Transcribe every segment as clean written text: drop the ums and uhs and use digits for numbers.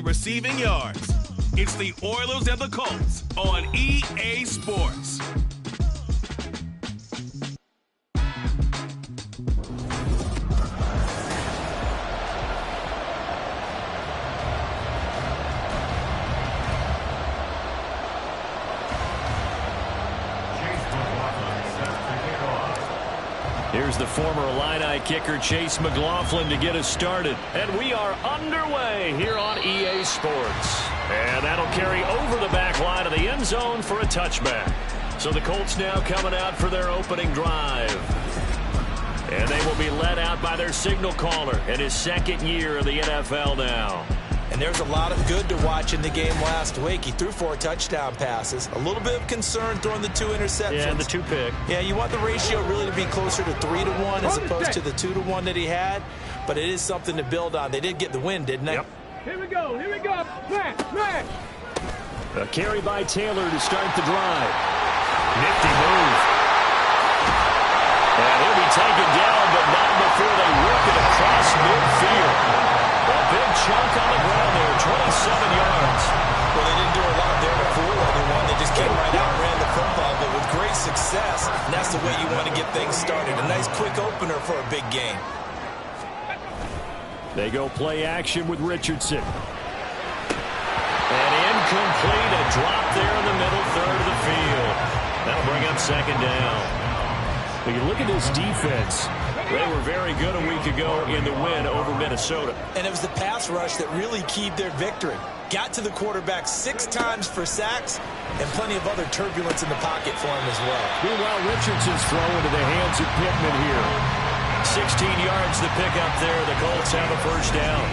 receiving yards. It's the Oilers and the Colts on EA Sports. Here's the former Illini kicker Chase McLaughlin to get us started. And we are underway here on EA Sports. And that'll carry over the back line of the end zone for a touchback. So the Colts now coming out for their opening drive. And they will be led out by their signal caller in his second year in the NFL now. And there's a lot of good to watch in the game last week. He threw 4 touchdown passes. A little bit of concern throwing the 2 interceptions. Yeah, and the 2 pick. Yeah, you want the ratio really to be closer to 3-to-1 as opposed to the 2-to-1 that he had. But it is something to build on. They did get the win, didn't they? Yep. Here we go. Man. A carry by Taylor to start the drive. Nifty move. And he'll be taken down, but not before they work it across midfield. A big chunk on the ground there, 27 yards. Well, they didn't do a lot there to fool anyone. They just came right out and ran the football, but with great success. And that's the way you want to get things started. A nice quick opener for a big game. They go play action with Richardson. And incomplete, a drop there in the middle third of the field. That'll bring up second down. When you look at this defense, they were very good a week ago in the win over Minnesota. And it was the pass rush that really keyed their victory. Got to the quarterback 6 times for sacks and plenty of other turbulence in the pocket for him as well. Meanwhile, Richardson's throw into the hands of Pittman here. 16 yards to pick up there. The Colts have a first down.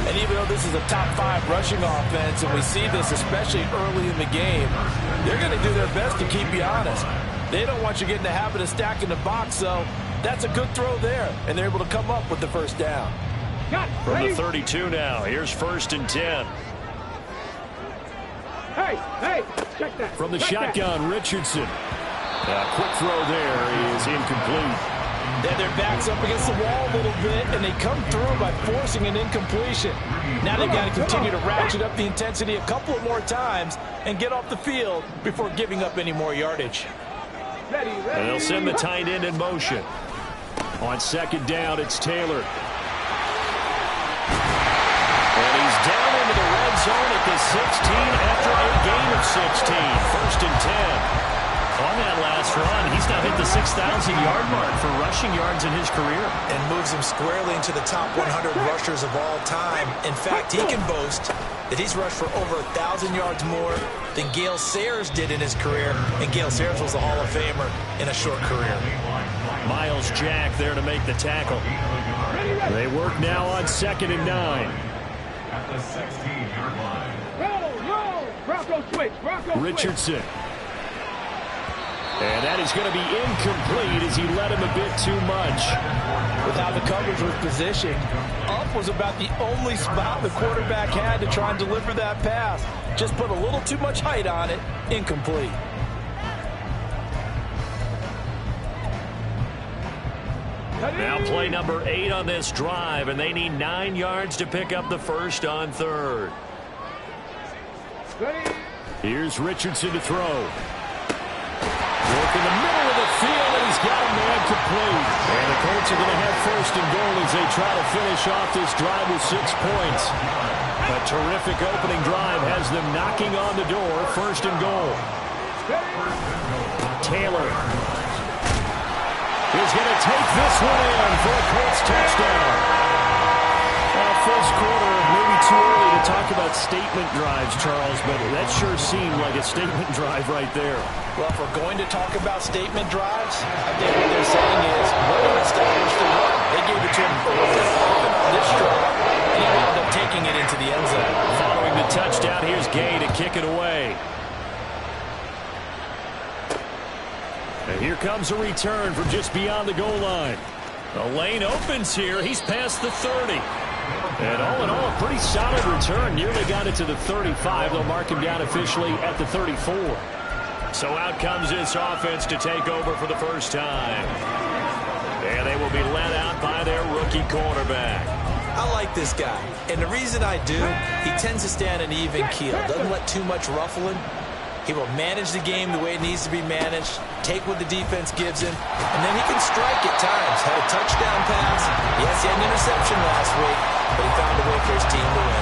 And even though this is a top 5 rushing offense, and we see this especially early in the game, they're going to do their best to keep you honest. They don't want you getting the habit of stacking the box, so that's a good throw there, and they're able to come up with the first down. From the 32 now, here's 1st and 10. Hey, check that. From the shotgun, Richardson. A quick throw there is incomplete. Then their backs up against the wall a little bit, and they come through by forcing an incompletion. Now they've got to continue to ratchet up the intensity a couple of more times and get off the field before giving up any more yardage. And they'll send the tight end in motion. On second down, it's Taylor. And he's down into the red zone at the 16 after a gain of 16. 1st and 10. On that last run, he's now hit the 6,000-yard mark for rushing yards in his career. And moves him squarely into the top 100 rushers of all time. In fact, he can boast that he's rushed for over 1,000 yards more than Gale Sayers did in his career. And Gale Sayers was a Hall of Famer in a short career. Miles Jack there to make the tackle. They work now on 2nd and 9. At the 16-yard line. Roll. Bronco switch. Richardson. And that is going to be incomplete as he led him a bit too much. With how the coverage was positioned, up was about the only spot the quarterback had to try and deliver that pass. Just put a little too much height on it. Incomplete. Now play number 8 on this drive, and they need 9 yards to pick up the first on 3rd. Here's Richardson to throw. Work in the middle of the field, and he's got a man complete. And the Colts are going to have 1st and goal as they try to finish off this drive with 6 points. A terrific opening drive has them knocking on the door. 1st and goal. Taylor is going to take this one in for a Colts touchdown. First quarter, maybe too early to talk about statement drives, Charles, but that sure seemed like a statement drive right there. Well, if we're going to talk about statement drives, I think what they're saying is we're going to establish the run. They gave it to him early on this drive, and he wound up taking it into the end zone. Following the touchdown, here's Gay to kick it away. And here comes a return from just beyond the goal line. The lane opens here. He's past the 30. And all in all, a pretty solid return. Nearly got it to the 35. They'll mark him down officially at the 34. So out comes this offense to take over for the first time. And they will be led out by their rookie quarterback. I like this guy, and the reason I do, he tends to stay on an even keel, doesn't let too much ruffling. He will manage the game the way it needs to be managed, take what the defense gives him, and then he can strike at times. Had a touchdown pass. Yes, he had an interception last week, but he found a way for his team to win.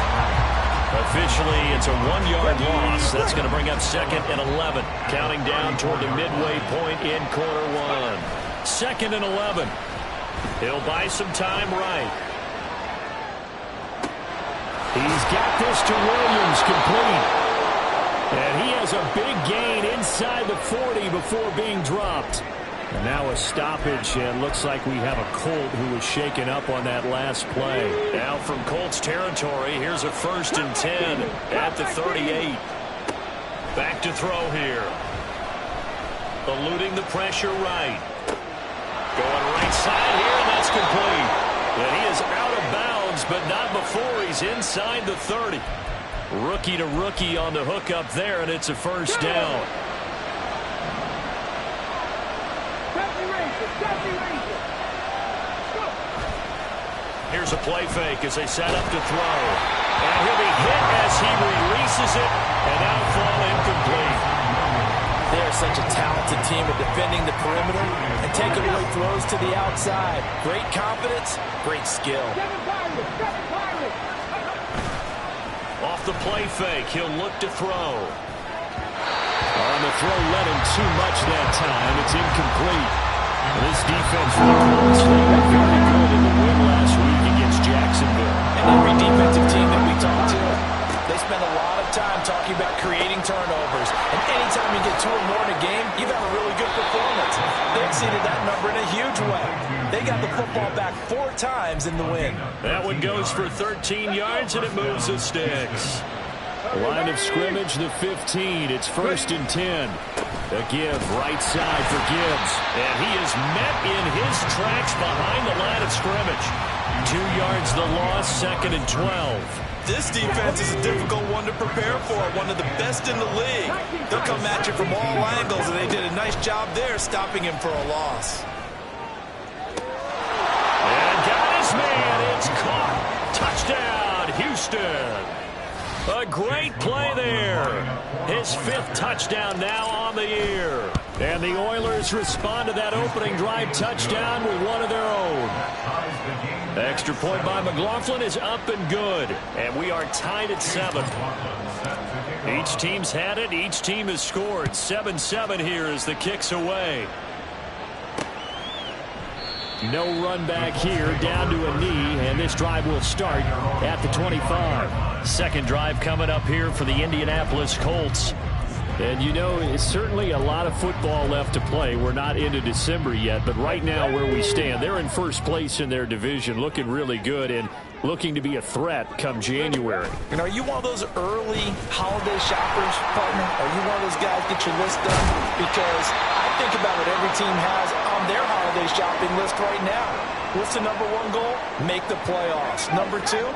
Officially, it's a 1-yard loss. That's going to bring up 2nd and 11. Counting down toward the midway point in quarter 1. 2nd and 11. He'll buy some time right. He's got this to Williams, complete. And he has a big gain inside the 40 before being dropped. And now a stoppage, and looks like we have a Colt who was shaken up on that last play. Now from Colts territory, here's a 1st and 10 at the 38. Back to throw here. Eluding the pressure right. Going right side here, and that's complete. And he is out of bounds, but not before he's inside the 30. Rookie to rookie on the hook up there, and it's a 1st down. Here's a play fake as they set up to throw. And he'll be hit as he releases it, and that'll fall incomplete. They are such a talented team at defending the perimeter and taking away throws to the outside. Great confidence, great skill. Off the play fake, he'll look to throw. On the throw, let him too much that time. It's incomplete. And this defense for the Colts, they were very good in the win last week against Jacksonville. And every defensive team that we talk to, they spend a lot of time talking about creating turnovers. And anytime you get 2 or more in a game, you've had a really good performance. They exceeded that number in a huge way. They got the football back 4 times in the win. That one goes for 13 yards, and it moves the sticks. Line of scrimmage, the 15. It's 1st and 10. A give, right side for Gibbs. And he is met in his tracks behind the line of scrimmage. 2 yards the loss, 2nd and 12. This defense is a difficult one to prepare for, one of the best in the league. They'll come at you from all angles, and they did a nice job there stopping him for a loss. And got his man. It's caught. Touchdown, Houston. A great play there. His 5th touchdown now on the year. And the Oilers respond to that opening drive touchdown with one of their own. Extra point by McLaughlin is up and good. And we are tied at 7. Each team's had it. Each team has scored. 7-7 here as the kick's away. No run back here, down to a knee, and this drive will start at the 25. Second drive coming up here for the Indianapolis Colts. And you know, it's certainly a lot of football left to play. We're not into December yet, but right now where we stand, they're in first place in their division, looking really good and looking to be a threat come January. And are you one of those early holiday shoppers, partner? Are you one of those guys get your list done? Because I think about what every team has on their holiday shopping list right now. What's the number 1 goal? Make the playoffs. Number 2,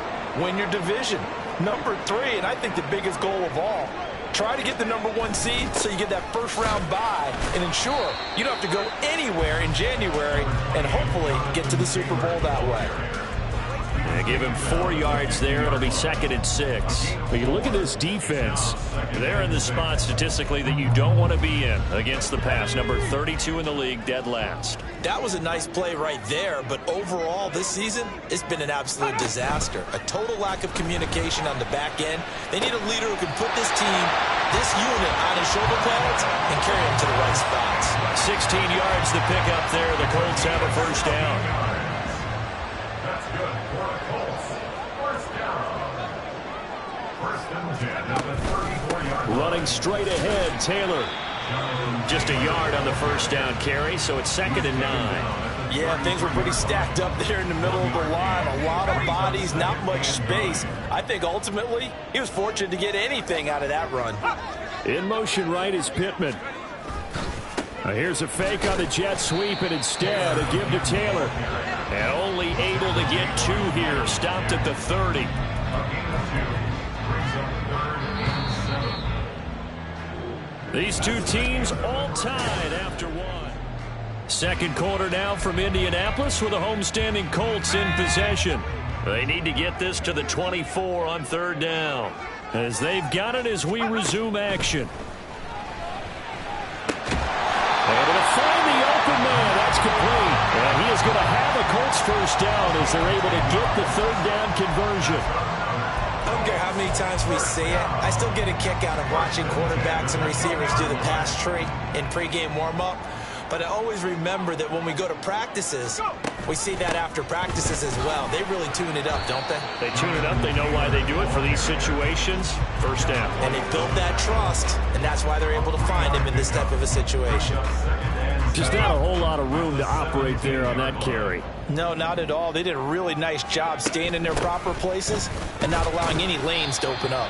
win your division. Number 3, and I think the biggest goal of all, try to get the number 1 seed so you get that first-round bye and ensure you don't have to go anywhere in January and hopefully get to the Super Bowl that way. They give him 4 yards there. It'll be 2nd and 6. But you look at this defense. They're in the spot statistically that you don't want to be in against the pass. Number 32 in the league, dead last. That was a nice play right there, but overall this season, it's been an absolute disaster. A total lack of communication on the back end. They need a leader who can put this team, this unit, on his shoulder pads and carry them to the right spots. 16 yards to pick up there. The Colts have a first down. That's good for the Colts. First down. 1st and 10 at the 34-yard line. Running straight ahead, Taylor. Just a yard on the first down carry, so it's 2nd and 9. Yeah, things were pretty stacked up there in the middle of the line. A lot of bodies, not much space. I think ultimately he was fortunate to get anything out of that run. In motion right is Pittman. Here's a fake on the jet sweep, and instead a give to Taylor. And only able to get 2 here. Stopped at the 30. These two teams all tied after 1. Second quarter now from Indianapolis with the homestanding Colts in possession. They need to get this to the 24 on 3rd down. As they've got it as we resume action. Able to find the open man. That's complete. And he is going to have a Colts first down as they're able to get the 3rd down conversion. I don't care how many times we see it. I still get a kick out of watching quarterbacks and receivers do the pass tree in pregame warm-up. But I always remember that when we go to practices, we see that after practices as well. They really tune it up, don't they? They tune it up. They know why they do it for these situations. First down. And they build that trust, and that's why they're able to find him in this type of a situation. Just not a whole lot of room to operate there on that carry. No, not at all. They did a really nice job staying in their proper places and not allowing any lanes to open up.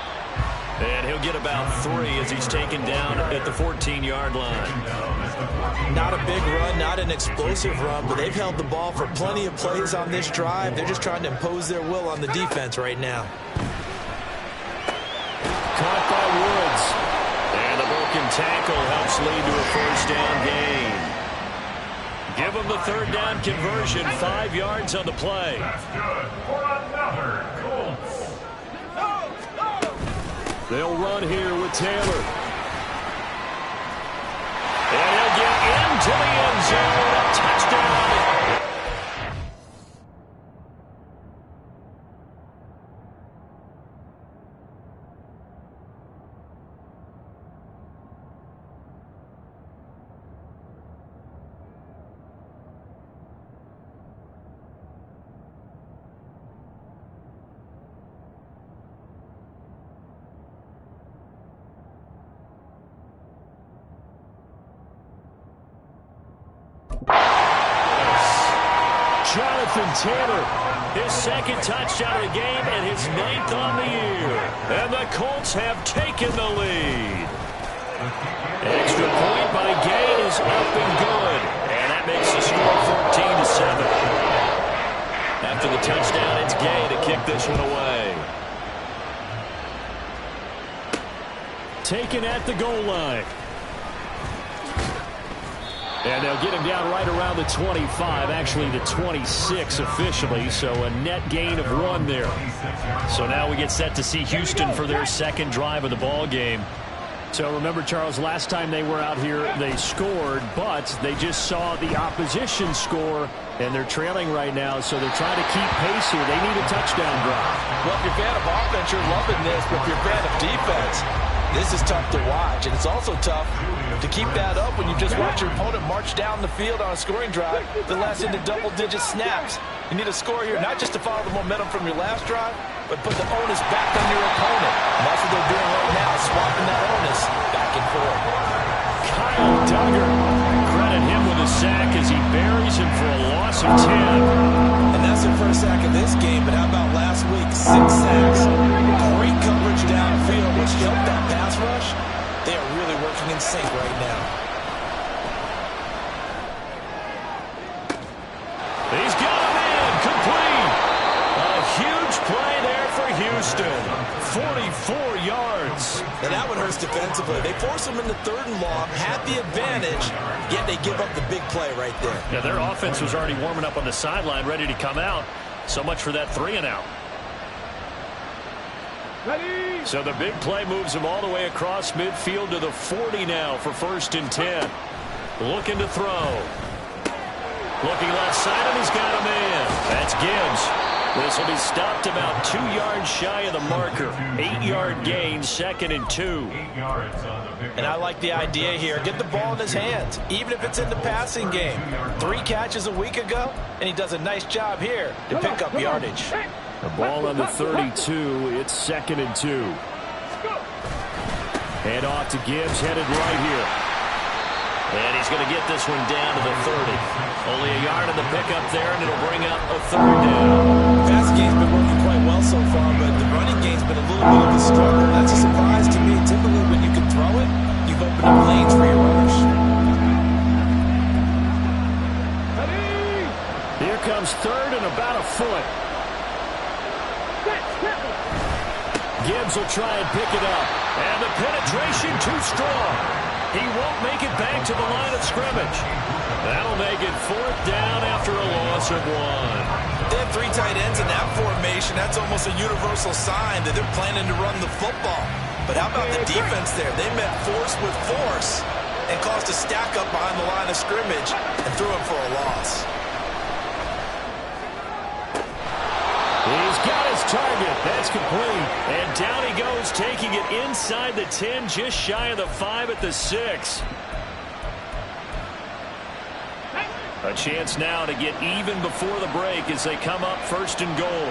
And he'll get about 3 as he's taken down at the 14-yard line. Not a big run, not an explosive run, but they've held the ball for plenty of plays on this drive. They're just trying to impose their will on the defense right now. Caught by Woods. And the broken tackle helps lead to a first down gain. Give them the 3rd down conversion, 5 yards on the play. That's good for another Colts. They'll run here with Taylor. And he'll get into the end zone. A touchdown. Jonathan Taylor, His 2nd touchdown of the game and his 9th on the year. And the Colts have taken the lead. Extra point by Gay is up and good. And that makes the score 14-7. After the touchdown, it's Gay to kick this one away. taken at the goal line. And they'll get him down right around the 25, actually the 26 officially, so a net gain of 1 there. So now we get set to see Houston for their 2nd drive of the ball game. So remember, Charles, last time they were out here, they scored, but they just saw the opposition score, and they're trailing right now, so they're trying to keep pace here. They need a touchdown drive. Well, if you're a fan of offense, you're loving this, but if you're a fan of defense, this is tough to watch, and it's also tough to keep that up when you just watch your opponent march down the field on a scoring drive that lasts into double-digit snaps. You need a score here, not just to follow the momentum from your last drive, but put the onus back on your opponent. And that's what they're doing right now, swapping that onus back and forth. Kyle Duggar, credit him with a sack as he buries him for a loss of 10. And that's their first sack of this game, but how about last week? 6 sacks. Great coverage downfield, which helped that pass rush. They are really working in sync right now. He's got him in, complete. A huge play there for Houston. 44 yards. And that one hurts defensively. They force them into 3rd and long, had the advantage, yet they give up the big play right there. Yeah, their offense was already warming up on the sideline, ready to come out. So much for that 3 and out. Ready? So the big play moves him all the way across midfield to the 40 now for 1st and 10. Looking to throw. Looking left side, and he's got him in. That's Gibbs. This will be stopped about 2 yards shy of the marker. 8-yard gain, 2nd and 2. 8 yards on the pickup. And I like the idea here. Get the ball in his hands, even if it's in the passing game. 3 catches a week ago, and he does a nice job here to pick up yardage. The ball on the 32. It's 2nd and 2. Head off to Gibbs, headed right here. And he's going to get this one down to the 30. Only a yard in the pickup there, and it'll bring up a 3rd down. Passing game's been working quite well so far, but the running game's been a little bit of a struggle. That's a surprise to me. Typically, when you can throw it, you've opened up lanes for your runners. Here comes 3rd and about a foot. Gibbs will try and pick it up. And the penetration too strong. He won't make it back to the line of scrimmage. That'll make it 4th down after a loss of 1. They have 3 tight ends in that formation. That's almost a universal sign that they're planning to run the football. But how about the defense there? They met force with force and caused a stack up behind the line of scrimmage and threw him for a loss. He's got his target. That's complete. And down he goes, taking it inside the 10, just shy of the 5 at the 6. A chance now to get even before the break as they come up 1st and goal.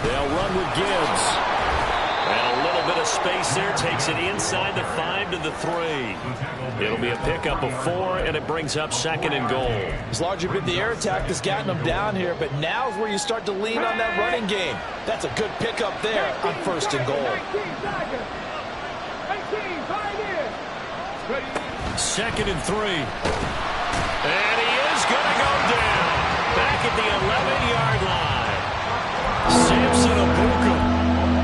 They'll run with Gibbs. And a little bit of space there, takes it inside the 5 to the 3. It'll be a pickup of 4, and it brings up 2nd and goal. It's largely been the air attack that's gotten them down here, but now is where you start to lean on that running game. That's a good pickup there on 1st and goal. 2nd and 3. And he is going to go down. Back at the 11-yard line. Samson Abuka.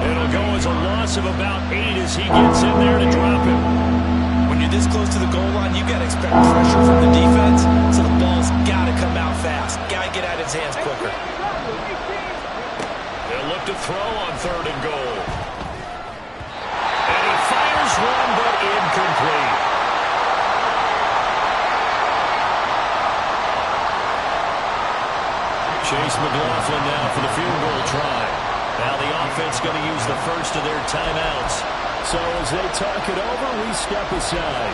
It'll go as a loss of about 8 as he gets in there to drop him. When you're this close to the goal line, you got to expect pressure from the defense, so the ball's got to come out fast. Got to get out of his hands quicker. They'll look to throw on 3rd and goal. And he fires one, but incomplete. Chase McLaughlin now for the field goal try. Now the offense going to use the first of their timeouts. So as they talk it over, we step aside.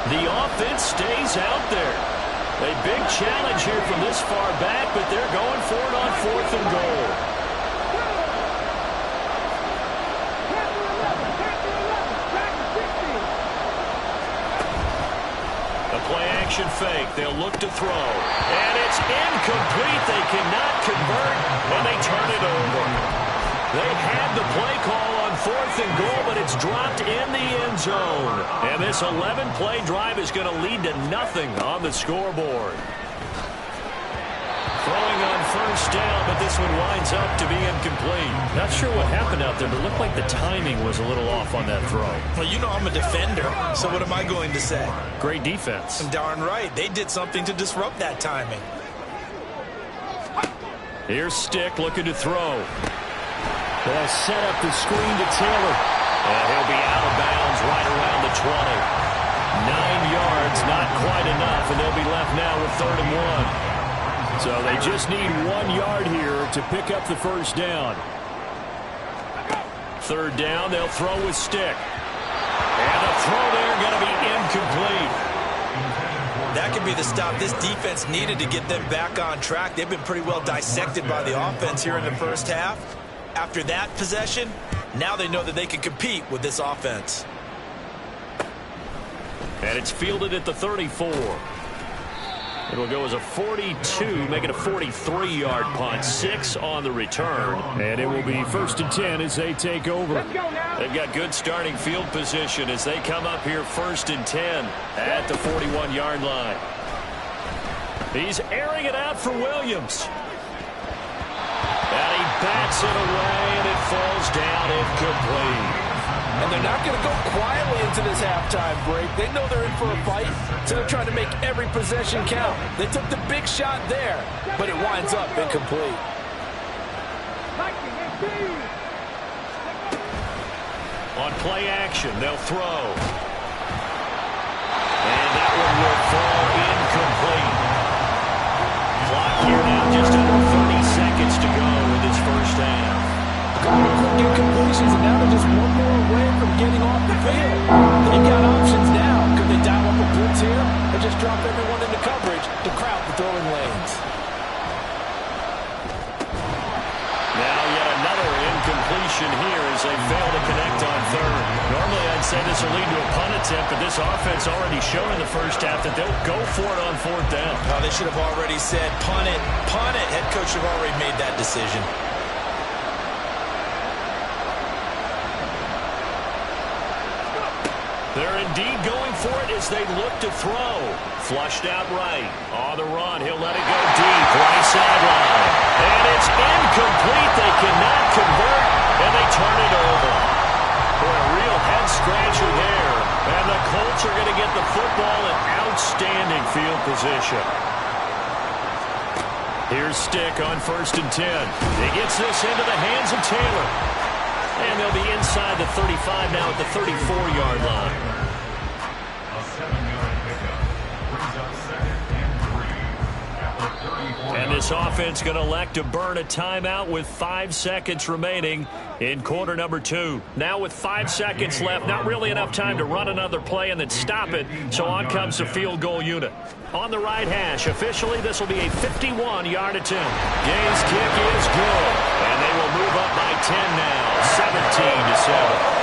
The offense stays out there. A big challenge here from this far back, but they're going for it on 4th and goal. Play-action fake. They'll look to throw. And it's incomplete. They cannot convert, and they turn it over. They had the play call on 4th and goal, but it's dropped in the end zone. And this 11-play drive is going to lead to nothing on the scoreboard. Throwing on 1st down, but this one winds up to be incomplete. Not sure what happened out there, but it looked like the timing was a little off on that throw. Well, you know I'm a defender, so what am I going to say? Great defense. Darn right. They did something to disrupt that timing. Here's Stick looking to throw. They'll set up the screen to Taylor. And he'll be out of bounds right around the 20. 9 yards, not quite enough, and they'll be left now with 3rd and 1. So they just need 1 yard here to pick up the 1st down. 3rd down, they'll throw with Stick. And the throw there going to be incomplete. That could be the stop this defense needed to get them back on track. They've been pretty well dissected by the offense here in the 1st half. After that possession, now they know that they can compete with this offense. And it's fielded at the 34. It'll go as a 42, make it a 43-yard punt. 6 on the return. And it will be 1st and 10 as they take over. They've got good starting field position as they come up here 1st and 10 at the 41-yard line. He's airing it out for Williams. And he bats it away, and it falls down incomplete. And they're not going to go quietly into this halftime break. They know they're in for a fight, so they're trying to make every possession count. They took the big shot there, but it winds up incomplete. On play action, they'll throw. And that one will fall incomplete. Clock here now, just under 30 seconds to go in this 1st half. A couple of quick incompletions, and now they're just one more away from getting off the field. They've got options now. Could they dial up a blitz here or just drop everyone into coverage to crowd the throwing lanes? Now yet another incompletion here as they fail to connect on 3rd. Normally I'd say this will lead to a punt attempt, but this offense already showed in the 1st half that they'll go for it on 4th down. Oh, they should have already said punt it, punt it. Head coach should have already made that decision. They're indeed going for it as they look to throw. Flushed out right. On the run, he'll let it go deep. Right sideline. And it's incomplete. They cannot convert, and they turn it over. Boy, a real head-scratcher there. And the Colts are going to get the football in outstanding field position. Here's Stick on 1st and 10. He gets this into the hands of Taylor. And they'll be inside the 35 now at the 34-yard line. A 7-yard pickup brings up 2nd and 3 at the 34. And this offense going to elect to burn a timeout with 5 seconds remaining in quarter number 2. Now with 5 seconds left, not really enough time to run another play and then stop it. So on comes the field goal unit. On the right hash, officially this will be a 51-yard attempt. Gay's kick is good. And they will move up by 10 now, 17-7.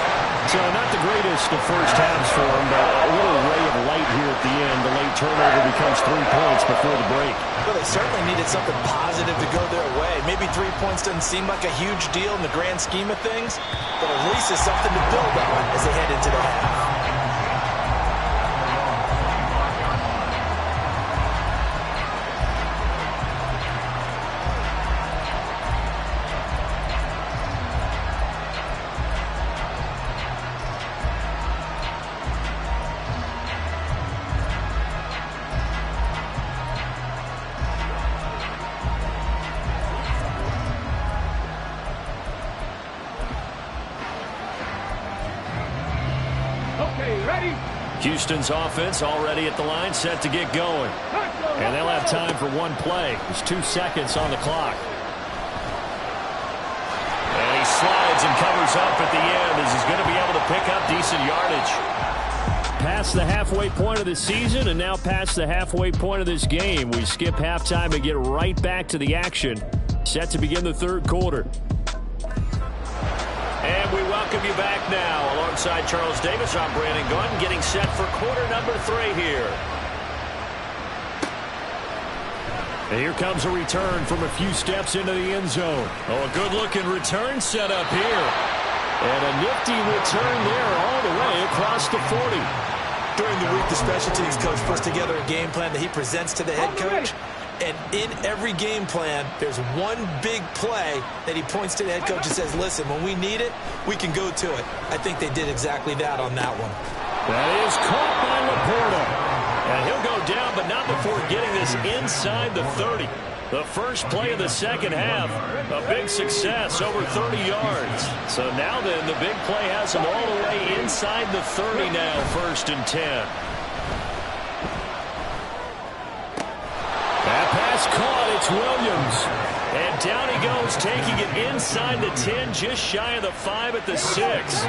So not the greatest of first halves for him, but a little ray of light here at the end. The late turnover becomes 3 points before the break. Well, they certainly needed something positive to go their way. Maybe 3 points doesn't seem like a huge deal in the grand scheme of things, but at least it's something to build on as they head into the half. Houston's offense already at the line, set to get going. And they'll have time for one play. There's 2 seconds on the clock. And he slides and covers up at the end as he's going to be able to pick up decent yardage. Past the halfway point of the season and now past the halfway point of this game. We skip halftime and get right back to the action. Set to begin the 3rd quarter. And we welcome you back now. Alongside Charles Davis, I'm Brandon Gunn, getting set for quarter number 3 here. And here comes a return from a few steps into the end zone. Oh, a good-looking return set up here. And a nifty return there all the way across the 40. During the week, the special teams coach puts together a game plan that he presents to the head coach. And in every game plan, there's one big play that he points to the head coach and says, listen, when we need it, we can go to it. I think they did exactly that on that one. That is caught by Laporta. And he'll go down, but not before getting this inside the 30. The first play of the second half, a big success, over 30 yards. So now then, the big play has him all the way inside the 30 now, 1st and 10. That pass caught. It's Williams. And down he goes, taking it inside the 10, just shy of the 5 at the 6.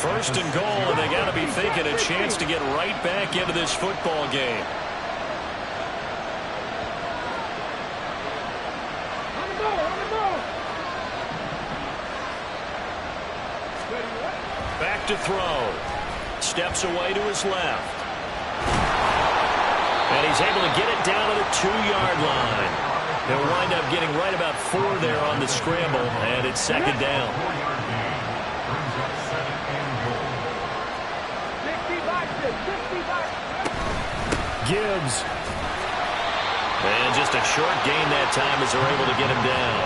1st and goal, and they got to be thinking a chance to get right back into this football game. Back to throw. Steps away to his left. And he's able to get it down to the 2-yard line. He'll wind up getting right about 4 there on the scramble, and it's 2nd down. Gibbs. And just a short gain that time as they're able to get him down.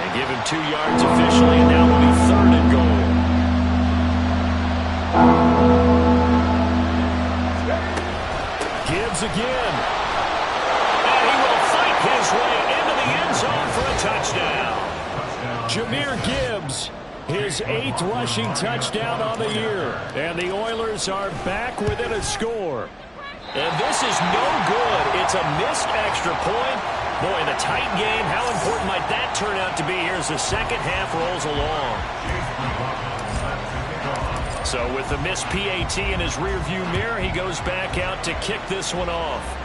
And give him 2 yards officially, and now it'll be 3rd and goal. Gibbs again. And he will fight his way into the end zone for a touchdown. Jahmyr Gibbs, his 8th rushing touchdown on the year. And the Oilers are back within a score. And this is no good. It's a missed extra point. Boy, in a tight game, how important might that turn out to be here as the second half rolls along? So with the missed PAT in his rearview mirror, he goes back out to kick this one off.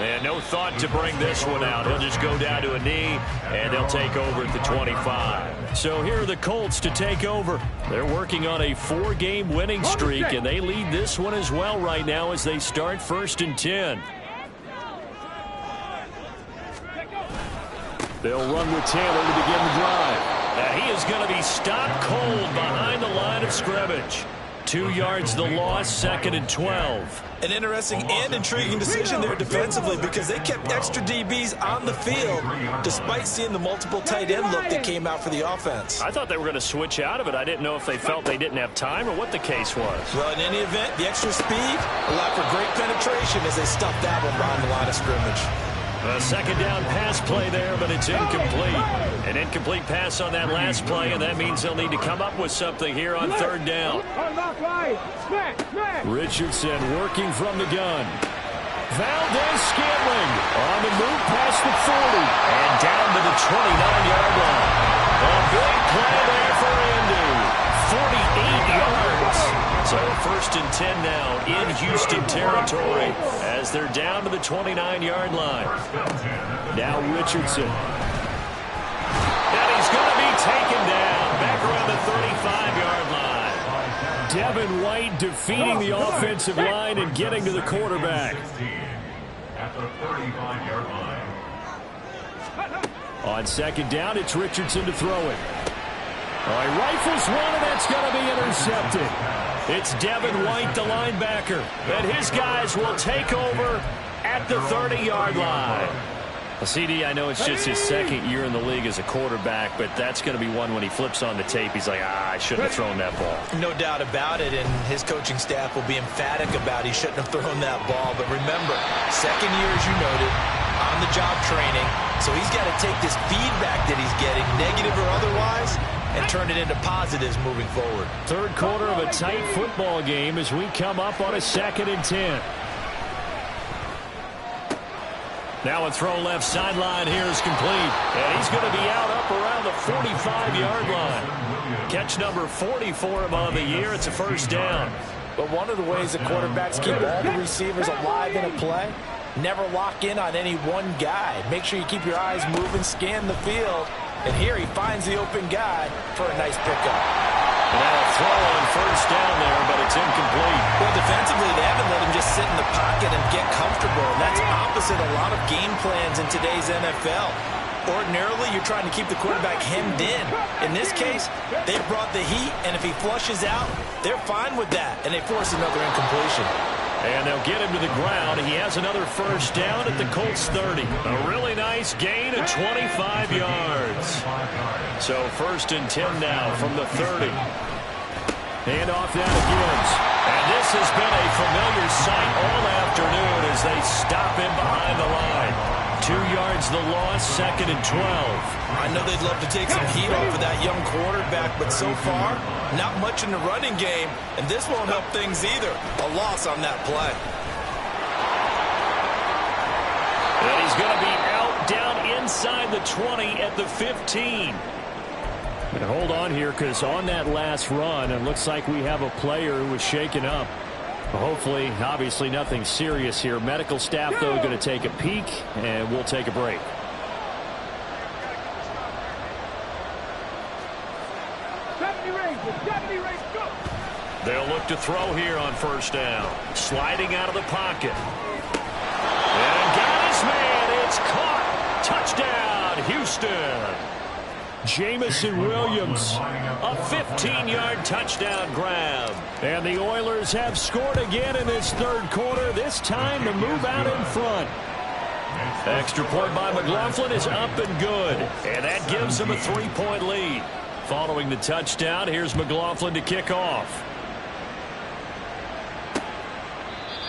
And no thought to bring this one out. He'll just go down to a knee, and they'll take over at the 25. So here are the Colts to take over. They're working on a 4-game winning streak, and they lead this one as well right now as they start 1st and 10. They'll run with Taylor to begin the drive. And he is going to be stopped cold behind the line of scrimmage. 2 yards the loss, 2nd and 12. An interesting and intriguing decision there defensively because they kept extra DBs on the field despite seeing the multiple tight end look that came out for the offense. I thought they were going to switch out of it. I didn't know if they felt they didn't have time or what the case was. Well, in any event, the extra speed allowed for great penetration as they stuffed that one behind the line of scrimmage. A 2nd down pass play there, but it's incomplete. An incomplete pass on that last play, and that means they'll need to come up with something here on 3rd down. Richardson working from the gun. Valdez-Scantling on the move past the 40 and down to the 29-yard line. A big play there for Andy. 48 yards. So 1st and 10 now in Houston territory as they're down to the 29-yard line. Now Richardson. And he's going to be taken down back around the 35-yard line. Devin White defeating the offensive line and getting to the quarterback. At the 35-yard line. On 2nd down, it's Richardson to throw it. All right, rifles one, and that's going to be intercepted. It's Devin White, the linebacker, and his guys will take over at the 30-yard line. Well, CD, I know it's just his 2nd year in the league as a quarterback, but that's going to be one when he flips on the tape. He's like, I shouldn't have thrown that ball. No doubt about it, and his coaching staff will be emphatic about he shouldn't have thrown that ball. But remember, 2nd year, as you noted, on-the-job training, so he's got to take this feedback that he's getting, negative or otherwise, and turn it into positives moving forward. 3rd quarter of a tight football game as we come up on a 2nd and 10. Now a throw left sideline here is complete. And he's going to be out up around the 45-yard line. Catch number 40 for him on the year. It's a 1st down. But one of the ways the quarterbacks keep all the receivers alive in a play, never lock in on any one guy. Make sure you keep your eyes moving, scan the field. And here he finds the open guy for a nice pickup. Now a throw on 1st down there, but it's incomplete. Well, defensively, they haven't let him just sit in the pocket and get comfortable. And that's opposite a lot of game plans in today's NFL. Ordinarily, you're trying to keep the quarterback hemmed in. In this case, they brought the heat, and if he flushes out, they're fine with that. And they force another incompletion. And they'll get him to the ground. He has another 1st down at the Colts 30. A really nice gain of 25 yards. So 1st and 10 now from the 30. And off down to Gibbs. And this has been a familiar sight all afternoon as they stop him behind the line. 2 yards the loss, 2nd and 12. I know they'd love to take some heat off of that young quarterback, but so far, not much in the running game, and this won't help things either. A loss on that play. And he's going to be out down inside the 20 at the 15. And hold on here, because on that last run, it looks like we have a player who was shaken up. Hopefully, obviously nothing serious here. Medical staff, though, going to take a peek, and we'll take a break. They'll look to throw here on 1st down. Sliding out of the pocket. And got his man. It's caught. Touchdown, Houston. Jamison Williams, a 15-yard touchdown grab. And the Oilers have scored again in this 3rd quarter, this time to move out in front. Extra point by McLaughlin is up and good. And that gives them a 3-point lead. Following the touchdown, here's McLaughlin to kick off.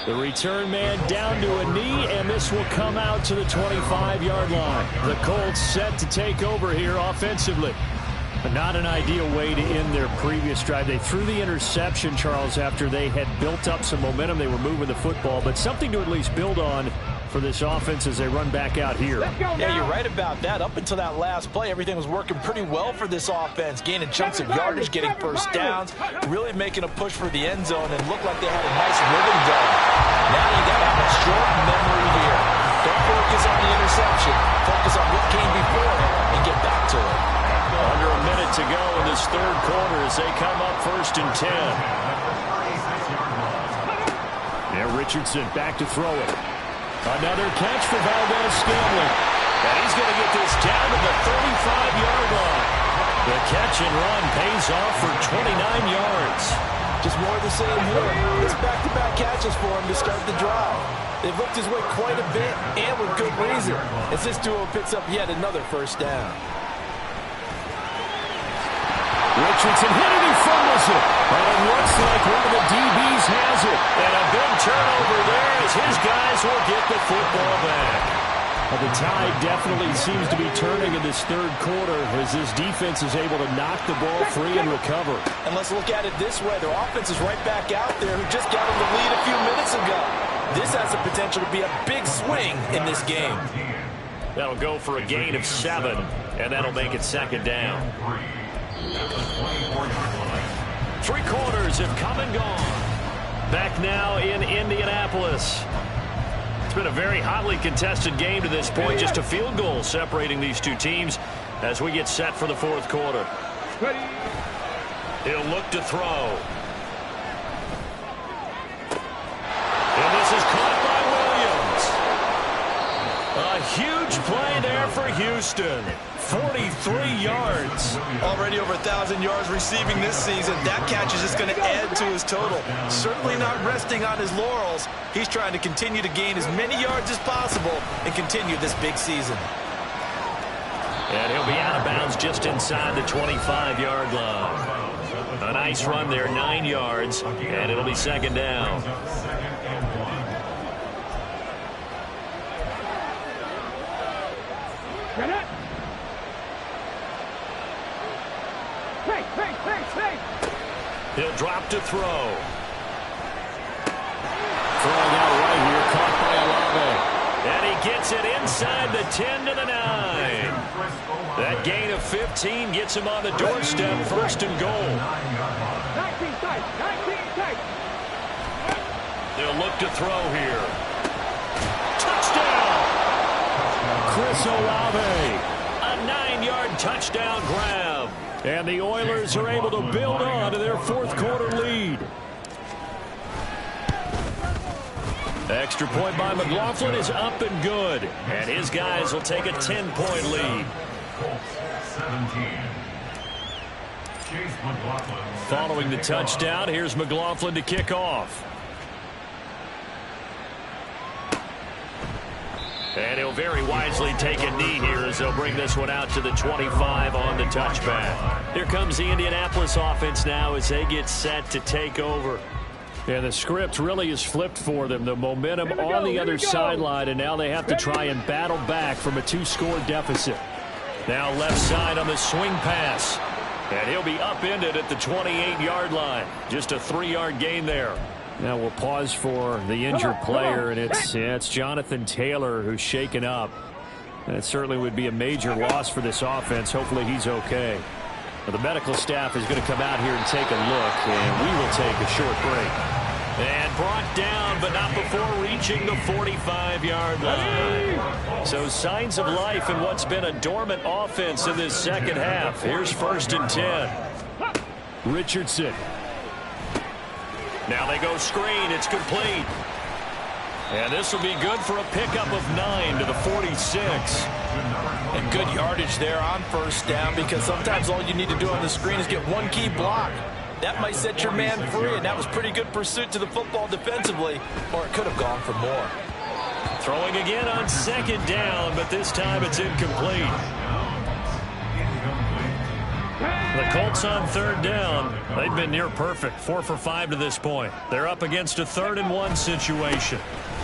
The return man down to a knee, and this will come out to the 25-yard line. The Colts set to take over here offensively. But not an ideal way to end their previous drive. They threw the interception, Charles, after they had built up some momentum. They were moving the football, but something to at least build on for this offense as they run back out here. Yeah, you're right about that. Up until that last play, everything was working pretty well for this offense. Gaining chunks of yardage, getting 1st downs, really making a push for the end zone, and looked like they had a nice rhythm going. Now you got to have a short memory here. Don't focus on the interception. Focus on what came before it and get back to it. Under a minute to go in this 3rd quarter as they come up 1st and 10. Now Richardson back to throw it. Another catch for Valdez-Scantling. And he's going to get this down to the 35-yard line. The catch and run pays off for 29 yards. Just more of the same here. It's back-to-back catches for him to start the drive. They've looked his way quite a bit, and with good reason, as this duo picks up yet another first down. Richardson hit it, he fumbles it. And it looks like one of the DBs has it. And a big turnover there as his guys will get the football back. Well, the tide definitely seems to be turning in this third quarter as this defense is able to knock the ball free and recover. And let's look at it this way. Their offense is right back out there who just got them the lead a few minutes ago. This has the potential to be a big swing in this game. That'll go for a gain of 7, and that'll make it second down. 3 quarters have come and gone. Back now in Indianapolis. It's been a very hotly contested game to this point. Just a field goal separating these two teams as we get set for the fourth quarter. He'll look to throw. And this is caught by Williams. A huge play there for Houston. 43 yards. Already over 1,000 yards receiving this season. That catch is just going to add to his total. Certainly not resting on his laurels. He's trying to continue to gain as many yards as possible and continue this big season. And he'll be out of bounds just inside the 25-yard line. A nice run there, 9 yards, and it'll be second down. He'll drop to throw. Throwing out right here, caught by Olave. And he gets it inside the 10 to the 9. That gain of 15 gets him on the doorstep, first and goal. 19 tight, 19 tight. They'll look to throw here. Touchdown! Chris Olave. A 9-yard touchdown grab. And the Oilers are able to build on to their fourth quarter lead. Extra point by McLaughlin is up and good. And his guys will take a 10-point lead. Following the touchdown, here's McLaughlin to kick off. And he'll very wisely take a knee here as they'll bring this one out to the 25 on the touchback. Here comes the Indianapolis offense now as they get set to take over. And the script really is flipped for them. The momentum on the other sideline, and now they have to try and battle back from a 2-score deficit. Now left side on the swing pass. And he'll be upended at the 28-yard line. Just a 3-yard gain there. Now we'll pause for the injured player, and it's Jonathan Taylor who's shaken up. And it certainly would be a major loss for this offense. Hopefully he's okay. Well, the medical staff is going to come out here and take a look, and we will take a short break. And brought down, but not before reaching the 45-yard line. So signs of life in what's been a dormant offense in this second half. Here's 1st and 10. Richardson. Now they go screen. It's complete. And this will be good for a pickup of 9 to the 46. And good yardage there on first down, because sometimes all you need to do on the screen is get one key block. That might set your man free, and that was pretty good pursuit to the football defensively, or it could have gone for more. Throwing again on second down, but this time it's incomplete. The Colts on third down. They've been near perfect, 4 for 5 to this point. They're up against a 3rd and 1 situation.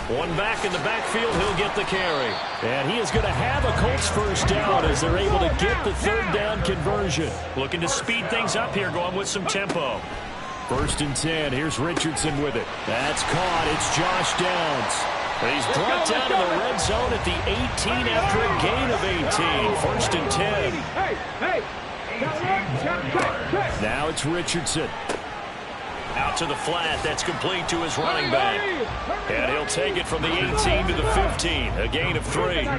One back in the backfield, he'll get the carry. And he is going to have a Colts first down as they're able to get the 3rd down conversion. Looking to speed things up here, going with some tempo. 1st and 10, here's Richardson with it. That's caught, it's Josh Downs. But he's brought down to the red zone at the 18 after a gain of 18. 1st and 10. Hey! Now it's Richardson. Out to the flat. That's complete to his running back. And he'll take it from the 18 to the 15. A gain of 3.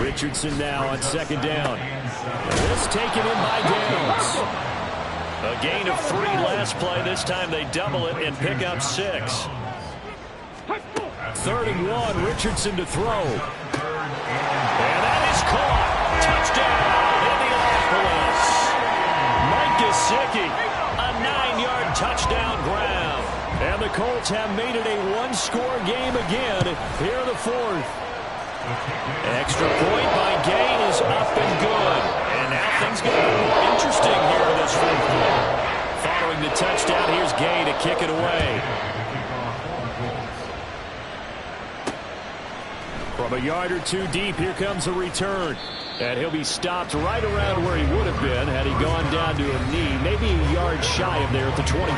Richardson now on second down. This taken in by Downs. A gain of 3 last play. This time they double it and pick up 6. 3rd and 1. Richardson to throw. And that is caught. Touchdown, Indianapolis. Mike Gesicki. A 9-yard touchdown grab. And the Colts have made it a one-score game again here in the fourth. Extra point by Gain is up and good. And now things get a little more interesting here in this fourth quarter. Following the touchdown, here's Gain to kick it away. From a yard or two deep, here comes a return. And he'll be stopped right around where he would have been had he gone down to a knee, maybe a yard shy of there at the 24.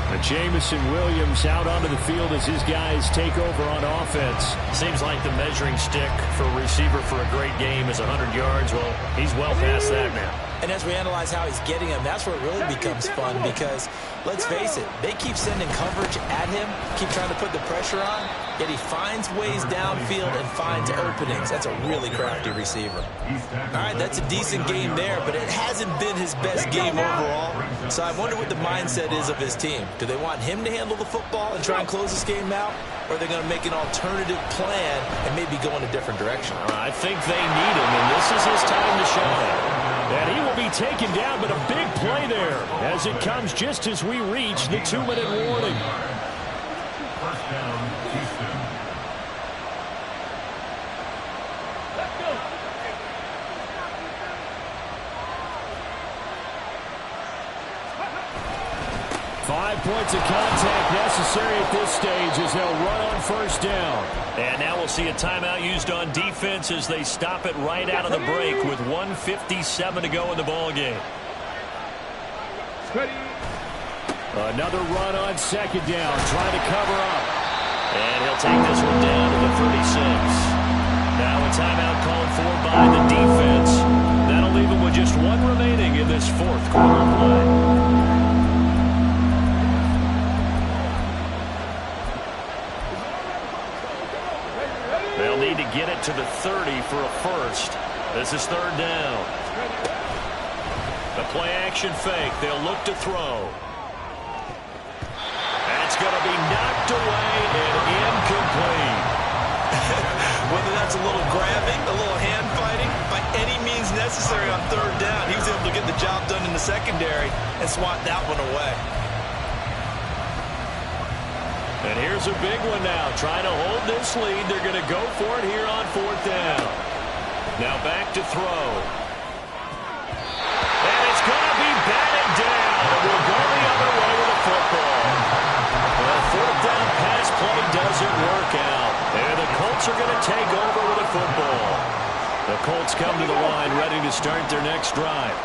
But Jamison Williams out onto the field as his guys take over on offense. Seems like the measuring stick for a receiver for a great game is 100 yards. Well, he's well past that now. And as we analyze how he's getting them, that's where it really becomes fun because, let's face it, they keep sending coverage at him, keep trying to put the pressure on, yet he finds ways downfield and finds openings. That's a really crafty receiver. All right, that's a decent game there, but it hasn't been his best game overall. So I wonder what the mindset is of his team. Do they want him to handle the football and try and close this game out? Or are they going to make an alternative plan and maybe go in a different direction? I think they need him, and this is his time to shine. And he will be taken down, but a big play there as it comes just as we reach the 2-minute warning. First down, Houston. 5 points of contact necessary at this stage as they'll run on first down. And now we'll see a timeout used on defense as they stop it right out of the break with 1:57 to go in the ballgame. Another run on second down, trying to cover up. And he'll take this one down to the 36. Now a timeout called for by the defense. That'll leave him with just one remaining in this fourth quarter play. They'll need to get it to the 30 for a first. This is third down. The play action fake. They'll look to throw. That's going to be knocked away and incomplete. Whether that's a little grabbing, a little hand fighting, by any means necessary on third down, he was able to get the job done in the secondary and swat that one away. And here's a big one now. Trying to hold this lead. They're going to go for it here on fourth down. Now back to throw. And it's going to be batted down. And we'll go the other way with the football. Well, fourth down pass play doesn't work out. And the Colts are going to take over with the football. The Colts come to the line ready to start their next drive.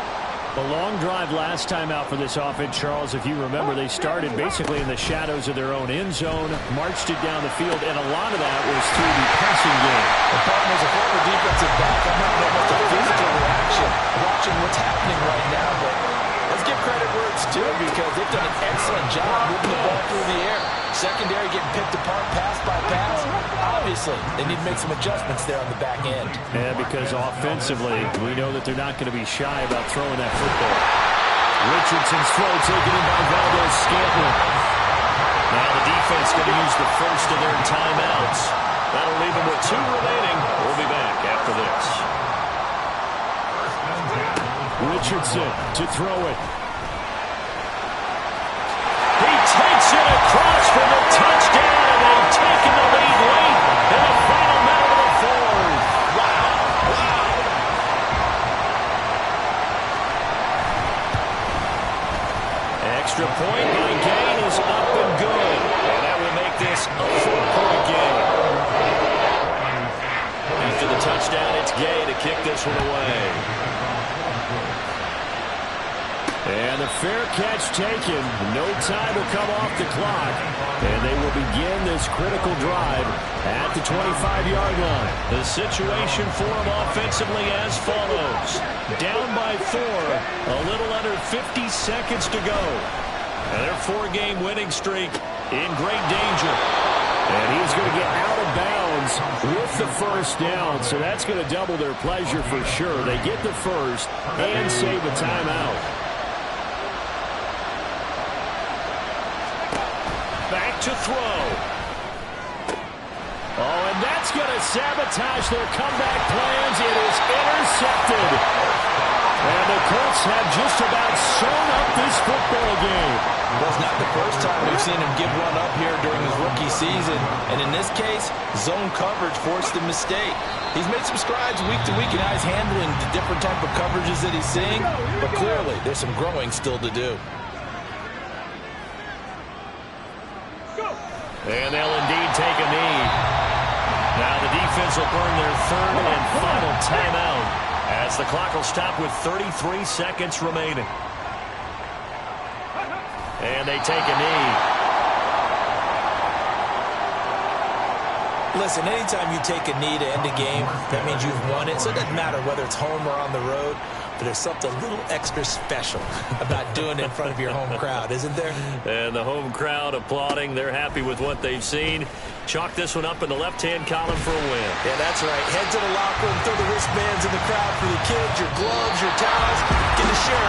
A long drive last time out for this offense, Charles. If you remember, they started basically in the shadows of their own end zone, marched it down the field, and a lot of that was through the passing game. The problem is a former defensive back. I'm not almost a physical reaction watching what's happening right now, but let's give credit where it's due because they've done an excellent job moving the ball through the air. Secondary getting picked apart pass by pass. Obviously, they need to make some adjustments there on the back end. Yeah, because offensively, we know that they're not going to be shy about throwing that football. Richardson's throw taken in by Valdez-Scantling. Now the defense going to use the first of their timeouts. That'll leave them with 2 remaining. We'll be back after this. Richardson to throw it. He takes it across for the touchdown, and they've taken the lead late in the final minute of the fourth. Wow. Extra point by Gain is up and good. And that will make this a 4-point game. After the touchdown, it's Gay to kick this one away. And the fair catch taken. No time will come off the clock. And they will begin this critical drive at the 25-yard line. The situation for them offensively as follows. Down by 4. A little under 50 seconds to go. And their 4-game winning streak in great danger. And he's going to get out of bounds with the first down. So that's going to double their pleasure for sure. They get the first and save a timeout. Back to throw. Oh, and that's going to sabotage their comeback plans. It is intercepted. And the Colts have just about sewn up this football game. Well, it's not the first time we've seen him give one up here during his rookie season. And in this case, zone coverage forced a mistake. He's made some strides week to week in how he's handling the different type of coverages that he's seeing. But clearly, there's some growing still to do. And they'll indeed take a knee. Now the defense will burn their third and final timeout as the clock will stop with 33 seconds remaining. And they take a knee. Listen, anytime you take a knee to end a game, that means you've won it. So it doesn't matter whether it's home or on the road, but there's something a little extra special about doing it in front of your home crowd, isn't there? And the home crowd applauding. They're happy with what they've seen. Chalk this one up in the left-hand column for a win. Yeah, that's right. Head to the locker room, throw the wristbands in the crowd for the kids, your gloves, your towels. Get to share